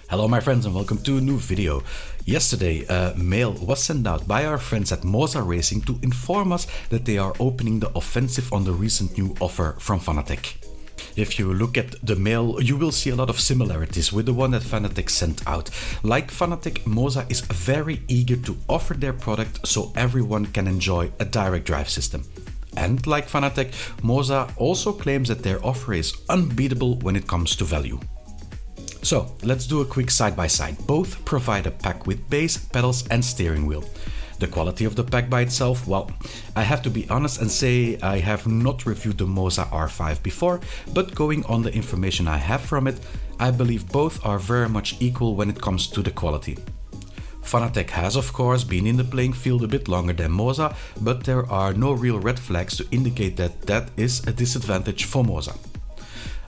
Hello my friends and welcome to a new video. Yesterday a mail was sent out by our friends at MOZA Racing to inform us that they are opening the offensive on the recent new offer from Fanatec. If you look at the mail, you will see a lot of similarities with the one that Fanatec sent out. Like Fanatec, MOZA is very eager to offer their product so everyone can enjoy a direct drive system. And like Fanatec, MOZA also claims that their offer is unbeatable when it comes to value. So let's do a quick side-by-side. Both provide a pack with base, pedals and steering wheel. The quality of the pack by itself, well, I have to be honest and say I have not reviewed the MOZA R5 before, but going on the information I have from it, I believe both are very much equal when it comes to the quality. Fanatec has of course been in the playing field a bit longer than MOZA, but there are no real red flags to indicate that that is a disadvantage for MOZA.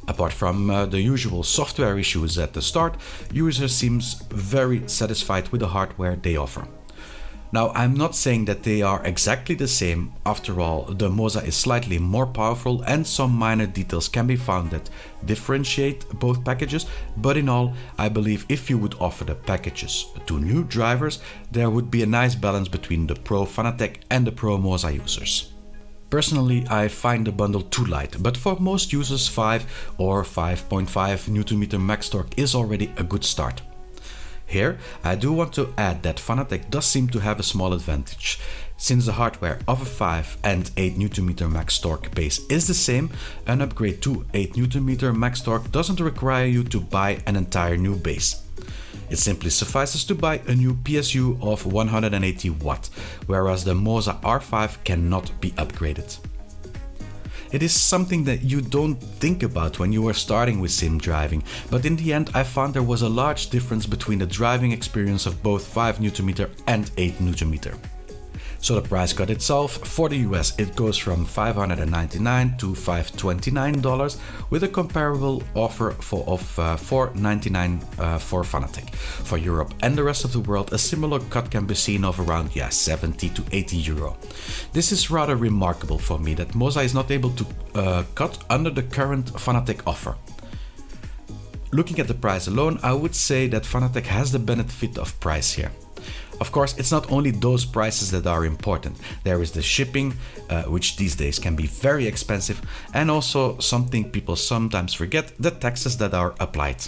Apart from the usual software issues at the start, users seems very satisfied with the hardware they offer. Now, I'm not saying that they are exactly the same. After all, the MOZA is slightly more powerful and some minor details can be found that differentiate both packages, but in all, I believe if you would offer the packages to new drivers, there would be a nice balance between the Pro Fanatec and the Pro MOZA users. Personally, I find the bundle too light, but for most users 5 or 5.5 Nm max torque is already a good start. Here, I do want to add that Fanatec does seem to have a small advantage. Since the hardware of a 5 and 8 Nm max torque base is the same, an upgrade to 8 Nm max torque doesn't require you to buy an entire new base. It simply suffices to buy a new PSU of 180 watt, whereas the MOZA R5 cannot be upgraded. It is something that you don't think about when you are starting with sim driving, but in the end I found there was a large difference between the driving experience of both 5 Nm and 8 Nm. So the price cut itself, for the US it goes from $599 to $529 with a comparable offer of $499 for Fanatec. For Europe and the rest of the world a similar cut can be seen of around 70 to 80 euro. This is rather remarkable for me that MOZA is not able to cut under the current Fanatec offer. Looking at the price alone, I would say that Fanatec has the benefit of price here. Of course, it's not only those prices that are important. There is the shipping, which these days can be very expensive, and also something people sometimes forget, the taxes that are applied.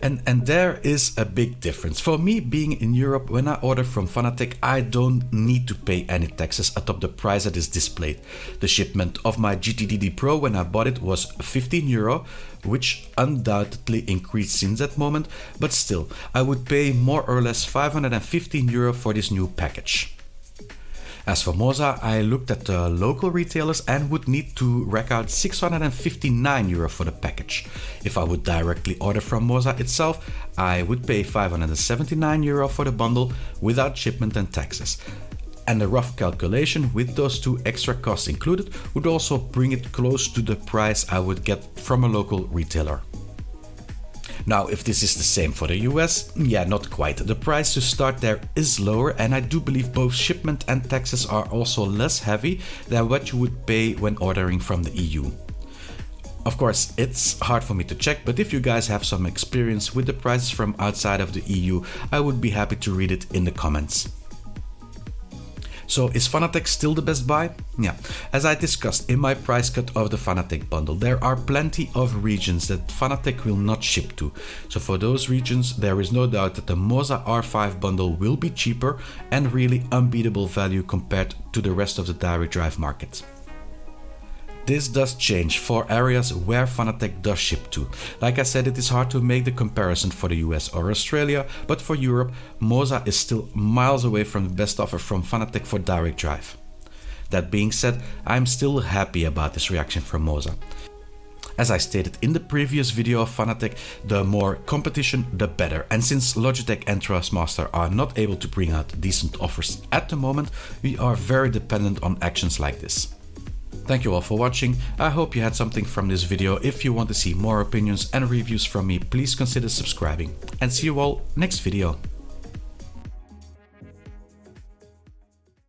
And there is a big difference. For me, being in Europe, when I order from Fanatec, I don't need to pay any taxes atop the price that is displayed. The shipment of my GTDD Pro when I bought it was 15 euro, which undoubtedly increased since that moment, but still, I would pay more or less 515 euro for this new package. As for MOZA, I looked at the local retailers and would need to rack out 659 euro for the package. If I would directly order from MOZA itself, I would pay 579 euro for the bundle without shipment and taxes. And a rough calculation with those two extra costs included would also bring it close to the price I would get from a local retailer. Now, if this is the same for the US, not quite. The price to start there is lower, and I do believe both shipment and taxes are also less heavy than what you would pay when ordering from the EU. Of course, it's hard for me to check, but if you guys have some experience with the prices from outside of the EU, I would be happy to read it in the comments. So is Fanatec still the best buy? Yeah, as I discussed in my price cut of the Fanatec bundle, there are plenty of regions that Fanatec will not ship to. So for those regions, there is no doubt that the MOZA R5 bundle will be cheaper and really unbeatable value compared to the rest of the direct drive market. This does change for areas where Fanatec does ship to. Like I said, it is hard to make the comparison for the US or Australia, but for Europe, MOZA is still miles away from the best offer from Fanatec for direct drive. That being said, I'm still happy about this reaction from MOZA. As I stated in the previous video of Fanatec, the more competition, the better. And since Logitech and Thrustmaster are not able to bring out decent offers at the moment, we are very dependent on actions like this. Thank you all for watching. I hope you had something from this video. If you want to see more opinions and reviews from me, please consider subscribing. And see you all next video.